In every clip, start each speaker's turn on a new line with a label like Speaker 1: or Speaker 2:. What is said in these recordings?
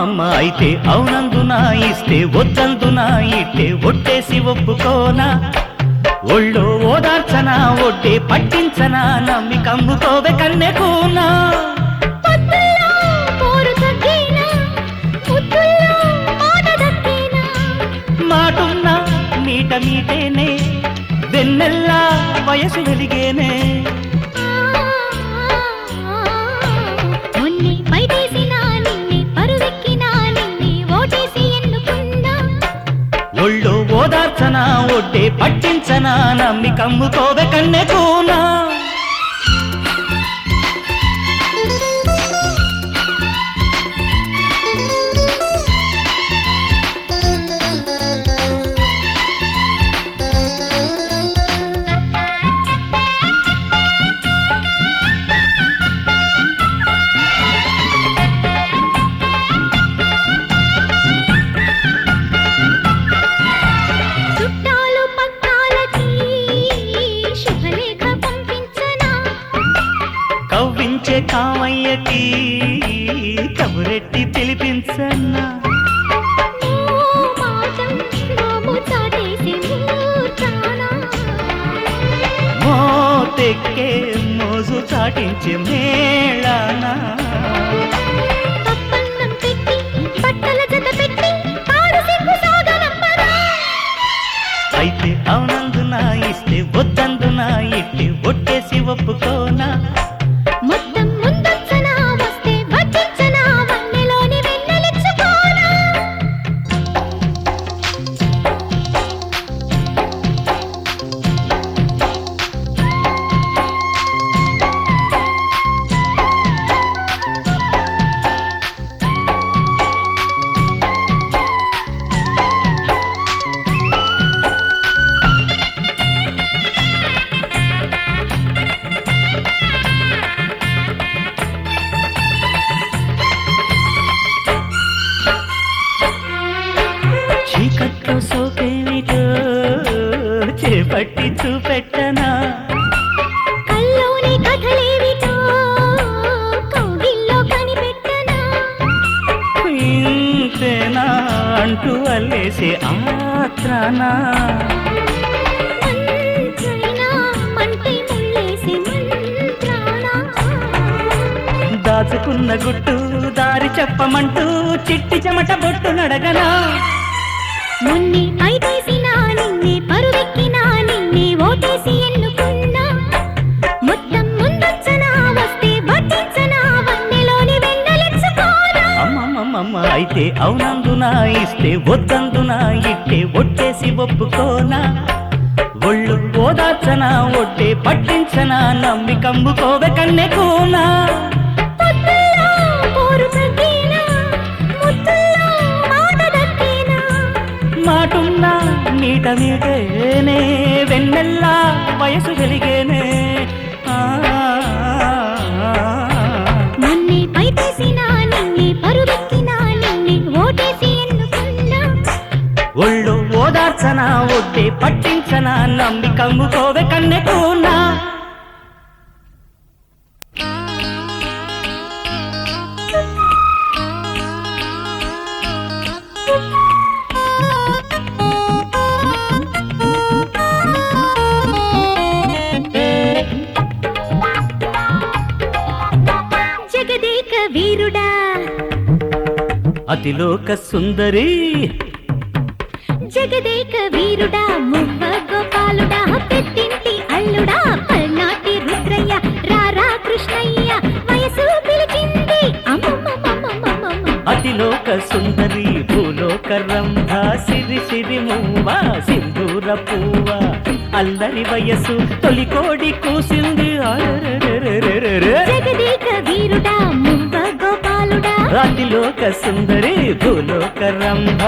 Speaker 1: అమ్మమ్మమ్మ అయితే అవునందునా ఇస్తే వద్దందునా ఇట్టే ఒట్టేసి ఒప్పుకోనా ఒళ్ళో ఓదార్చనా ఒట్టే పట్టించనా నమ్మి కమ్ముకోవే కన్నెకూనా మాటున్నా మీట మీటేనే వెన్నెల్లా వయసు వెలిగేనే ఒళ్ళో ఓదార్చనా ఒడ్డే పట్టించనా నమ్మి కమ్ముకోవే కన్నెకూనా కవ్వించే కామయ్యకి కబురెట్టి పిలిపించన్నా మోతెక్కే మోజు చాటించే మేళానా అయితే అవునందునా ఇస్తే వద్దందునా ఇట్టి ఒట్టేసి ఒప్పుకోనా చీకట్లో సోకేమిటో చేపట్టి చూపెట్టనా
Speaker 2: కల్లోని కథలేవిటో కౌగిల్లో కనిపెట్టనా
Speaker 1: ఇంతేనా అంటూ అల్లేసే ఆత్రానా దాచుకున్న గుట్టు దారి చెప్పమంటూ చిట్టి చెమట బొట్టు నడగనా
Speaker 2: మొన్నే పైటేసినా నిన్నే పరువెక్కినా నిన్నే ఓటేసి ఎన్నుకున్నా మొత్తం ముందొచ్చనా వస్తే వడ్డించనా వన్నెలోని వెన్నెలెచ్చుకోనా
Speaker 1: అమ్మమ్మమ్మ అయితే అవునందునా ఇస్తే వద్దందునా ఇట్టే ఒట్టేసి ఒప్పుకోనా ఒళ్ళు ఓదార్చనా ఒట్టే పట్టించనా నమ్మి కమ్ముకోవే కన్నెకూనా మాటున్నా నీట మీటేనే వెన్నెల్లా వయసు వెలిగేనే
Speaker 2: నన్నే పైటేసినా నిన్నే పరువెక్కినా నిన్నే ఓటేసి ఎన్నుకున్నా
Speaker 1: ఒళ్ళు ఓదార్చనా ఒట్టే పట్టించనా నమ్మి కమ్ముకోవే కన్నెకూనా
Speaker 2: జగదేక వీరుడా
Speaker 1: అతిలోక సుందరి
Speaker 2: జగదేక వీరుడా మువ్వ గోపాలుడా పెద్దింటి అల్లుడా పల్నాటి రుద్రయ్య రారా కృష్ణయ్య వయసు పిలిచింది
Speaker 1: అతిలోక సుందరి భూలోక రంభ సిరి సిరి మూవ సింధూర పూవ అల్లరి వయసు తొలి కోడి కూసింది
Speaker 2: జగదేక వీరుడా మువ్వ గోపాలుడా
Speaker 1: అతిలోక సుందరి భూలోక రంభ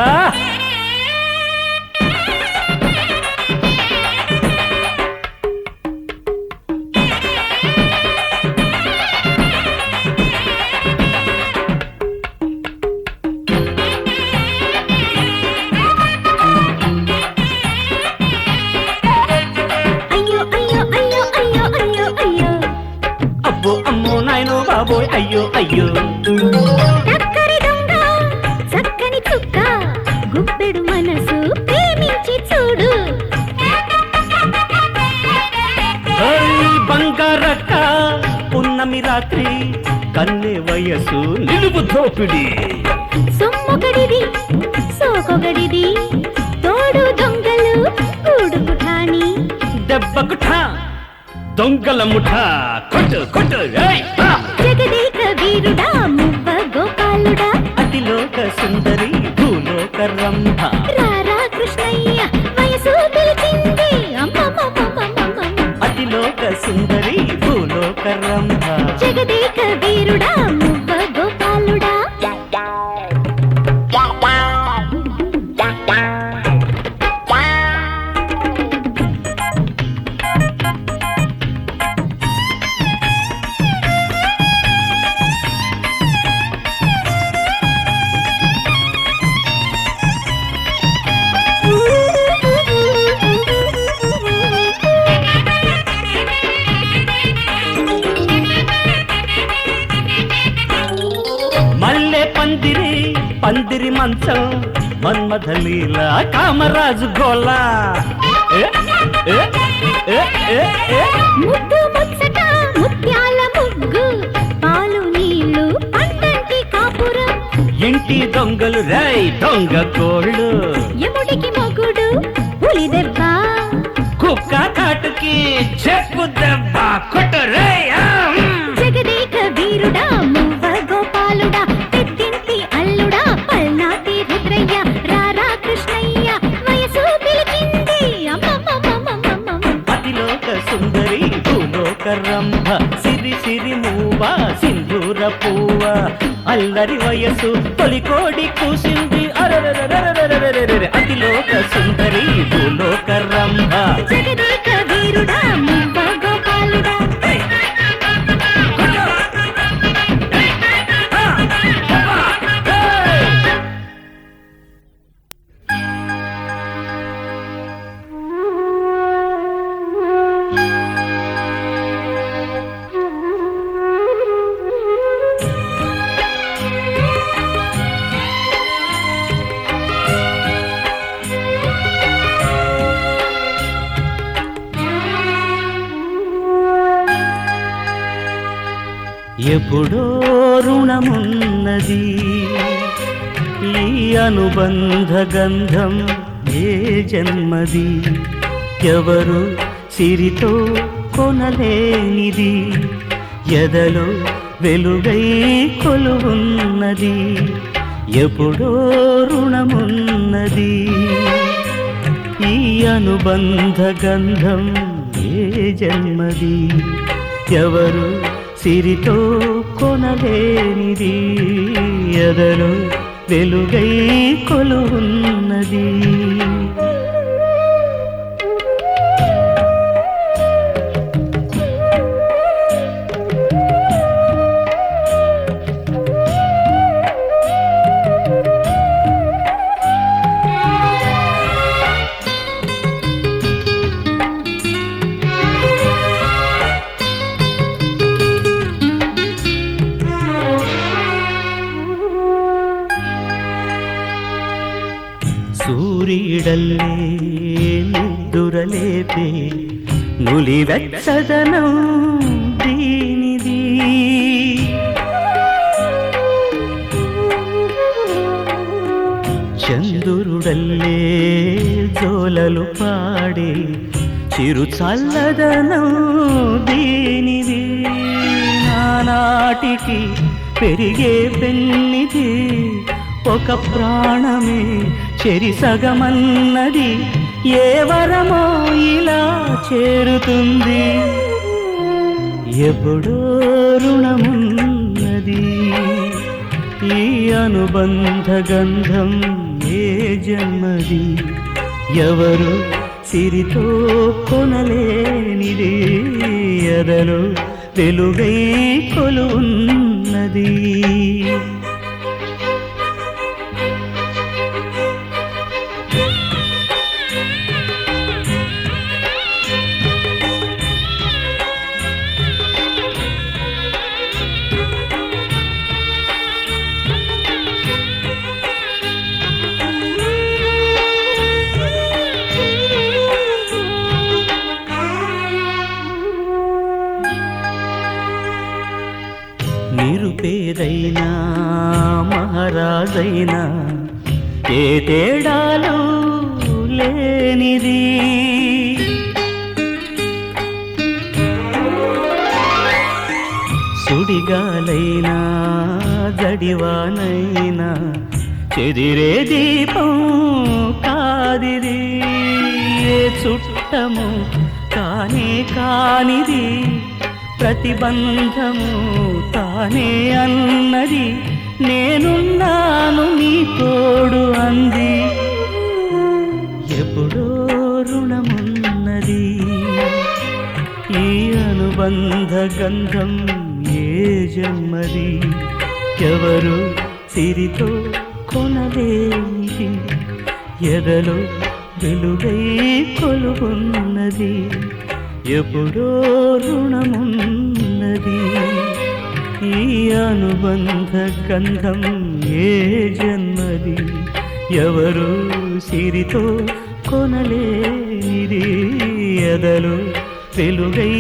Speaker 2: అయ్యో
Speaker 1: అబ్బో అమ్మో నాయనో బాబోయ్ అయ్యో అయ్యో
Speaker 2: టక్కరి దొంగ
Speaker 1: బంగారక్క పున్నమి రాత్రి కన్నె వయసు నిలువు దోపిడి
Speaker 2: సొమ్మొకడిది సోకొగడిది తోడు దొంగలు కూడుకుఠాని
Speaker 1: దెబ్బకుఠా దొంగల ముఠా కొట్టు కొట్టు ఏయ్, ఆ!
Speaker 2: జగదేక వీరుడా మువ్వ గోపాలుడా
Speaker 1: అతిలోక సుందరి భూలోక రంభ
Speaker 2: రారా కృష్ణయ్య వయసు పిలిచింది అమ్మమ్మమ్మమ్మమ్మమ్మ
Speaker 1: అతిలోక సుందరి భూలోక రంభ
Speaker 2: జగదేక వీరుడా మువ్వ గోపాలుడా
Speaker 1: మల్లె పందిరి పందిరి మంచం మన్మథలీల కామరాజు గోలా ఏ, ఏ, ఏ, ఏ, ఏ.
Speaker 2: ముద్దు ముచ్చట ముత్యాల ముగ్గు పాలు నీళ్లు పంటంటి కాపురం
Speaker 1: ఇంటి దొంగలు రై దొంగ కోళ్ళు
Speaker 2: యముడికి మొగుడు పులి దెబ్బ
Speaker 1: కుక్క కాటుకి చెప్పు దెబ్బ కొట్టు రేయ్, ఆ!
Speaker 2: జగదేక వీరుడా మువ్వ గోపాలుడా పెద్దింటి అల్లుడా పల్నాటి రుద్రయ్య రారా కృష్ణయ్య వయసు పిలిచింది అమ్మమ్మమ్మమ్మమ్మమ్మ
Speaker 1: అతిలోక సుందరి భూలోక రంభ సిరి సిరి మూవ సింధూర పువ్వ అల్లరి వయసు తొలికోడి కూసింది అరెరెరెరెరెరెరెరెరెరె. అతిలోక సుందరి భూలోక రంభ
Speaker 2: జగదేక వీరుడా మువ్వ గోపాలుడా
Speaker 1: ఎప్పుడో రుణమున్నది ఈ అనుబంధ గంధం ఏ జన్మది ఎవరు సిరితో కొనలేనిది ఎదలో వెలుగై కొలువున్నది ఎప్పుడో రుణమున్నది ఈ అనుబంధ గంధం ఏ జన్మది ఎవరు సిరితో కొనలేనిది ఎదలో వెలుగై కొలువున్నది సూర్యుడల్లే నిద్దురలేపే నులివెచ్చదనం దీనిది చంద్రుడల్లే జోలలు పాడే చిరు చల్లదనం దీనిది నానాటికి పెరిగే పెన్నిది ఒక ప్రాణమే చెరిసగమన్నది ఏ వరమో ఇలా చేరుతుంది ఎప్పుడో రుణమున్నది ఈ అనుబంధ గంధం ఏ జన్మది ఎవరు సిరితో కొనలేనిది ఎదలో వెలుగై కొలువున్నది నిరుపేదైనా మహారాజైనా ఏ తేడాలు లేనిది సుడిగాలైనా జడివానైనా చెదిరే దీపం కాదిది ఏ చుట్టము కానే కానిది ప్రతిబంధము తానే అన్నది నేనున్నాను నీ తోడు అంది ఎప్పుడో రుణమున్నది ఈ అనుబంధ గంధం ఏ జన్మది ఎవరు సిరితో కొనలేనిది ఎదలో వెలుగై కొలువున్నది ఎప్పుడో రుణమున్నది ఈ అనుబంధ గంధం ఏ జన్మది ఎవరు సిరితో కొనలేనిది ఎదలో వెలుగై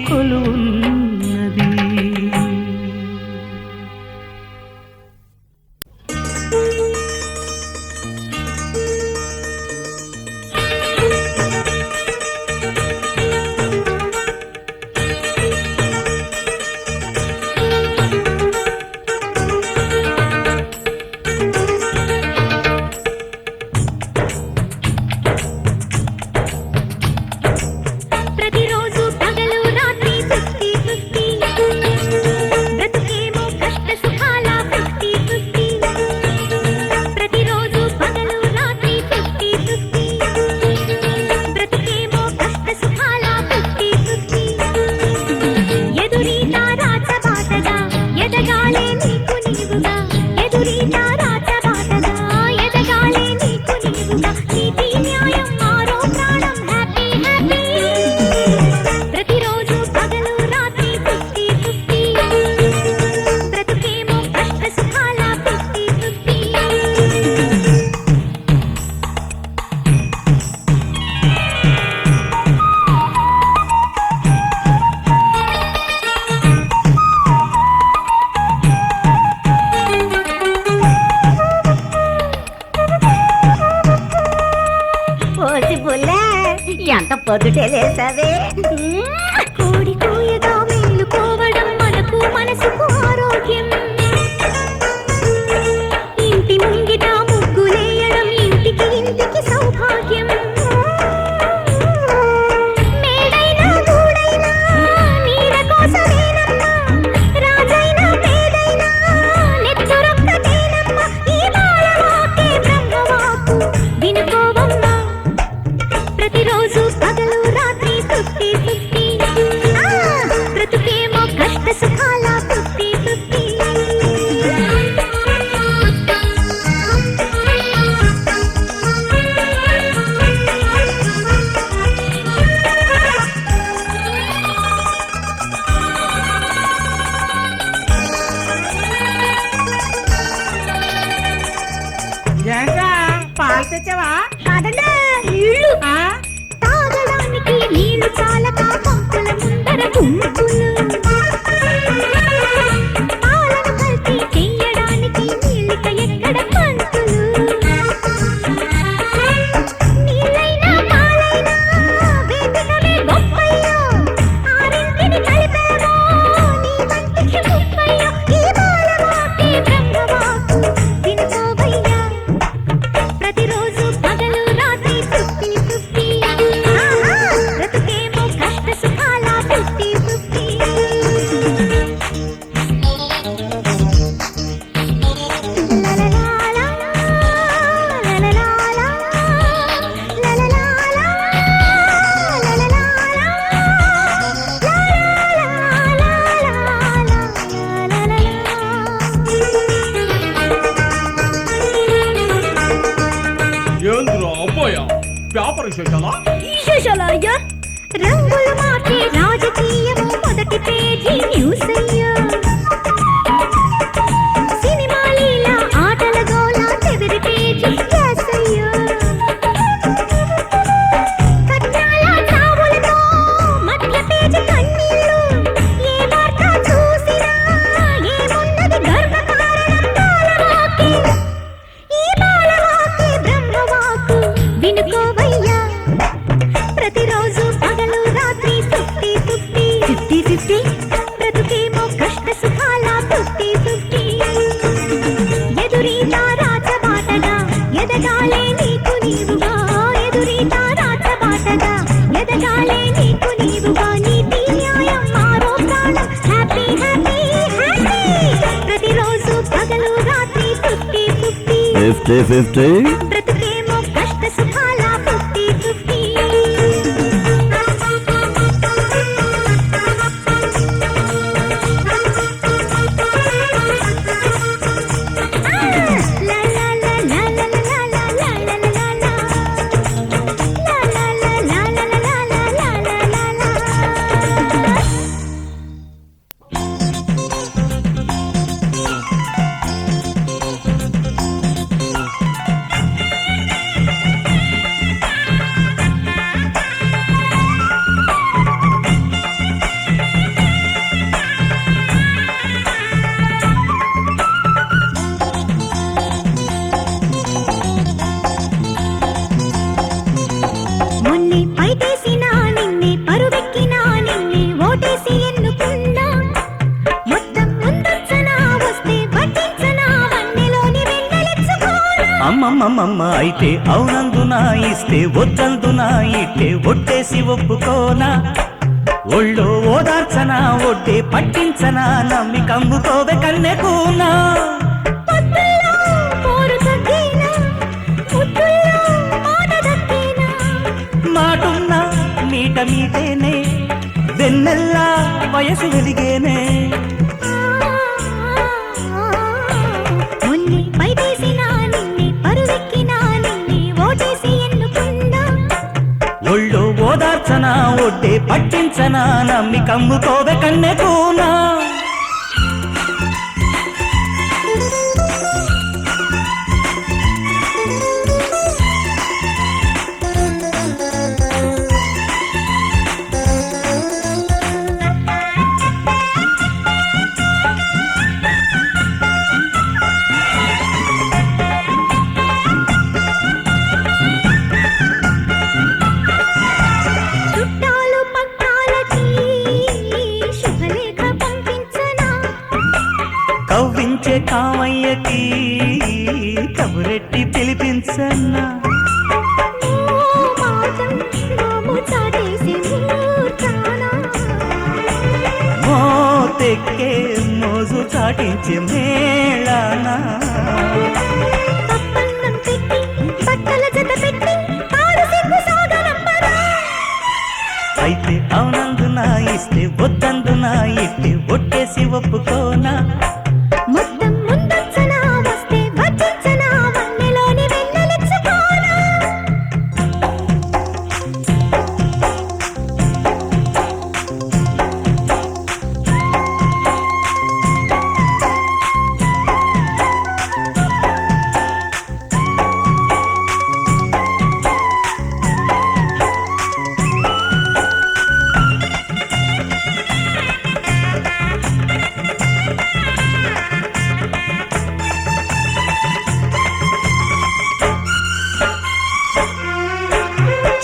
Speaker 1: కొలువున్నది
Speaker 2: ఎంత పొద్దుటేలేసావే కోడి కూయగా మేలుకోవడం మనకు మనసుకు ఆరోగ్యం ఇంటి ముంగిట ముగ్గులేయడం ఇంటికి ఇంటికి సౌభాగ్యం మేడైనా గూడైనా నీడ కోసమేనమ్మా రాజైనా పేదైనా నెత్తురొక్కటేనమ్మా ఈ బాలవాకే బ్రహ్మవాకు వినుకోవమ్మా ప్రతిరోజు పగలు రాత్రి 50-50 బ్రతుకేమో కష్ట సుఖాల 50-50
Speaker 3: పాలు తెచ్చావా
Speaker 2: కాదండ్రా నీళ్ళు తాగడానికి నీళ్లు చాలక పంపుల ముందర గుంపులు పాలను కల్తీ చెయ్యడానికి నీళ్ళిక ఎక్కడ పంతులు నీళ్ళైనా పాలైనా వేదికవే గొప్పయ్యో ఆరింటిని కలిపేవో నీ వంటికి ముప్పయ్యో ఈ బాలవాకే బ్రహ్మవాకు వినుకోవయ్యా ప్రతిరోజు పగలు రాత్రి 50-50 బ్రతుకేమో కష్ట సుఖాల 50-50
Speaker 3: ఏంద్రా అబ్బాయా వ్యాపార విశేషాలా
Speaker 2: విశేషాలయ్యా రంగులు మార్చే రాజకీయం మొదటి పేజీ న్యూస్ అయ్యా సినిమా లీలా ఆటల గోల చివరి పేజీ గ్యాస్ అయ్యా కట్నాల చావులతో మధ్య పేజీ కన్నీళ్ళు ఏ వార్త చూసినా ఏ ఎదగాలే నీకు నీవుగా ఎదురీత రాచబాటగా ఎదగాలే నీకు నీవుగా నీతి న్యాయం మారో ప్రాణం హ్యాపీ హ్యాపీ హ్యాపీ ప్రతిరోజు పగలు రాత్రి
Speaker 4: 50-50
Speaker 2: బ్రతుకేమో కష్ట సుఖాల 50-50 మొన్నే పైటేసినా నిన్నే పరువెక్కినా నిన్నే ఓటేసి ఎన్నుకున్నా మొత్తం ముందొచ్చనా వస్తే పట్టించనా వన్నెలోని వెన్నెలెచ్చుకోనా
Speaker 1: అమ్మమ్మమ్మమ్మ అయితే అవునందునా ఇస్తే వద్దందునా ఇట్టే ఒట్టేసి ఒప్పుకోనా ఒళ్ళో ఓదార్చనా ఒడ్డే పట్టించనా నమ్మి కమ్ముకోవే కన్నెకూనా
Speaker 2: పొత్తుల్లో పోరు తగ్గేనా ముద్దుల్లో మాట దక్కేనా
Speaker 1: మాటున్నా మీట మీటేనే వెన్నెల్లా వయసు వెలిగేనే
Speaker 2: మొన్నే పైటేసినా నిన్నే పరువెక్కినా నిన్నే ఓటేసి ఎన్నుకున్నా
Speaker 1: ఒళ్ళో ఓదార్చనా ఒడ్డే పట్టించనా నమ్మి కమ్ముకోవే కన్నెకూనా
Speaker 2: చుట్టాలు పక్కాలకి శుభలేఖ పంపించనా
Speaker 1: కవ్వించే కామయ్యకి కబురెట్టి పిలిపించన్నా
Speaker 2: ఓ మాటం నోము చాటేసి మూర్ఛానా
Speaker 1: మోతెక్కే మోజు చాటించే మేళానా
Speaker 2: పప్పన్నం పెట్టి బట్టల జత పెట్టి పాడు సిగ్గు సాగనంపరా
Speaker 1: అయితే అవునందునా ఇస్తే వద్దందునా ఇట్టే ఒట్టేసి ఒప్పుకోనా
Speaker 2: మొత్తం ముందొచ్చనా వస్తే వడ్డించనా వన్నెలోని వెన్నెలెచ్చుకోనా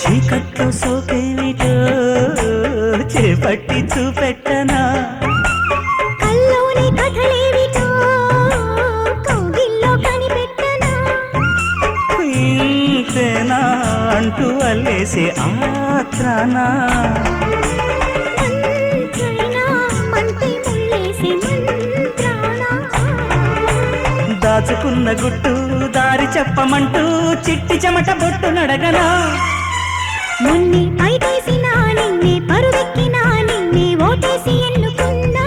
Speaker 1: చీకట్లో సోకేమిటో చేపట్టి చూపెట్టనా
Speaker 2: కల్లోని కథలేవిటో కౌగిల్లో కనిపెట్టనా
Speaker 1: ఇంతేనా అంటూ అల్లేసే ఆత్రానా
Speaker 2: మంచైనా మంటే ముల్లేసి మంత్రానా
Speaker 1: దాచుకున్న గుట్టు దారి చెప్పమంటూ చిట్టి చెమట బొట్టు నడగనా
Speaker 2: మొన్నే పైటేసినా నిన్నే పరువెక్కినా నిన్నే ఓటేసి ఎన్నుకున్నా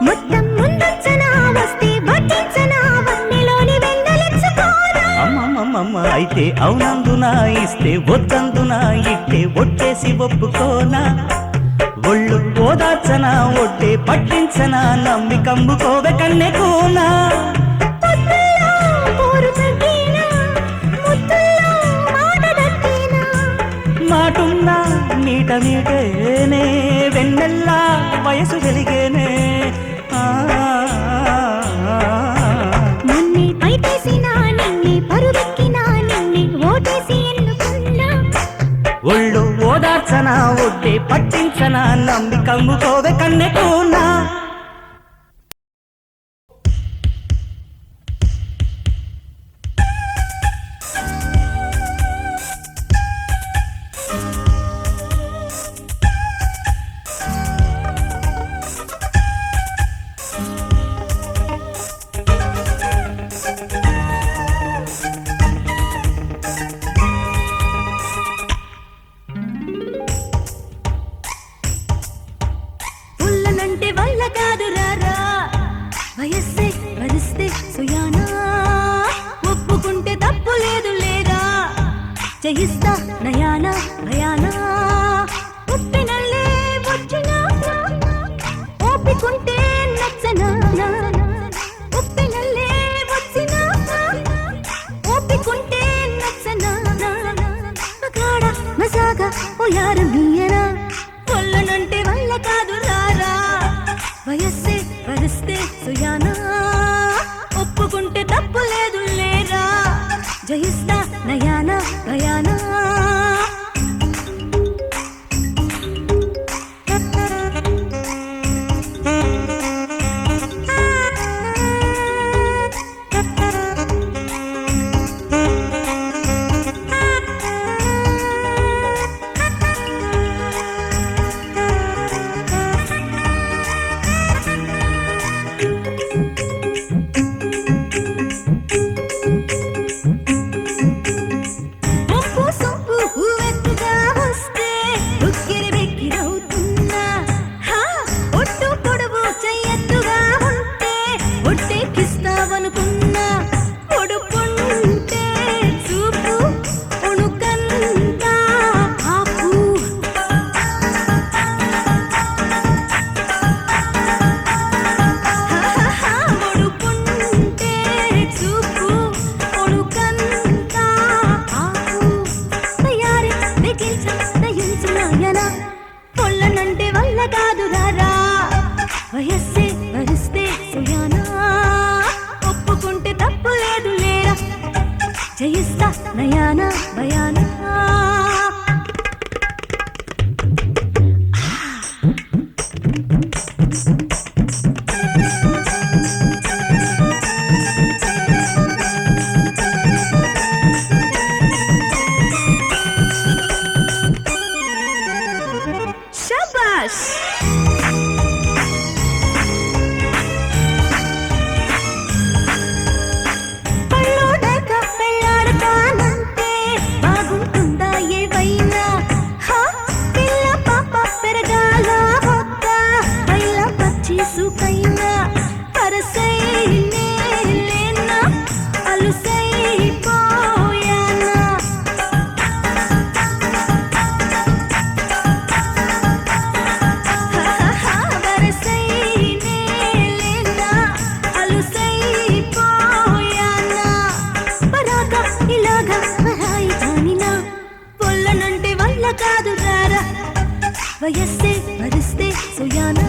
Speaker 2: మొత్తం ముందొచ్చనా వస్తే వడ్డించనా వన్నెలోని వెన్నెలెచ్చుకోనా
Speaker 1: అమ్మమ్మమ్మమ్మ అయితే అవునందునా ఇస్తే వద్దందునా ఇట్టే ఒట్టేసి ఒప్పుకోనా ఒళ్ళు ఓదార్చనా ఒట్టే పట్టించనా నమ్మి కమ్ముకోవే కన్నెకూనా
Speaker 2: పొత్తుల్లో పోరు తగ్గేనా ముద్దుల్లో మాట దక్కేనా
Speaker 1: మాటున్నా మీట మీటేనే వెన్నెల్లా వయసు వెలిగేనే
Speaker 2: మొన్నే పైటేసినా నిన్నే పరువెక్కినా నిన్నే ఓటేసి ఎన్నుకున్నా
Speaker 1: ఒళ్ళు ఓదార్చనా ఒట్టే పట్టించనా నమ్మి కమ్ముకోవే కన్నెకూనా
Speaker 2: వయస్సే వరిస్తే సుయానా ఒప్పుకుంటే తప్పు లేదు లేదా జయిస్తా నయానా భయానా ఉప్పినల్లే వచ్చినా ఓపికుంటే నచ్చనా ఉప్పినల్లే వచ్చినా ఓపికుంటే నచ్చనా మగాడ మజాగా ఓ యారు మీయనా పొల్లనంటే వల్ల కాదు రారా వయస్సే వరిస్తే సుయానా ఒప్పుకుంటే తప్పు లేదు లేరా జయిస్తా నయానా భయానా పొల్లనంటే వల్ల కాదు రారా వయస్సే వరిస్తే సుయానా ఒప్పుకుంటే తప్పు లేదు లేరా జయిస్తా నయానా భయానా వయస్సే వరిస్తే సుయానా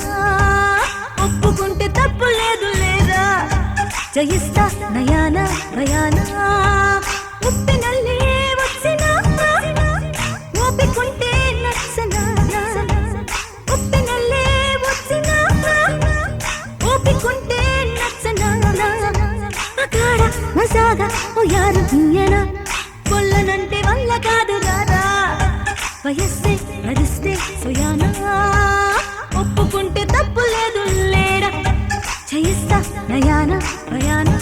Speaker 2: ఒప్పుకుంటే తప్పు లేదు లేదా జయిస్తా నయానా భయానా ఉప్పినల్లే వచ్చినా ఓపికుంటే నచ్చనా ఉప్పినల్లే వచ్చినా ఓపికుంటే నచ్చనా మగాడ మజాగా ఓ యారు మీయనా పొల్లనంటే వల్ల కాదు రారా వయస్సే వరిస్తే సుయానా ఒప్పుకుంటే తప్పు లేదు లేరా జయిస్తా నయానా భయానా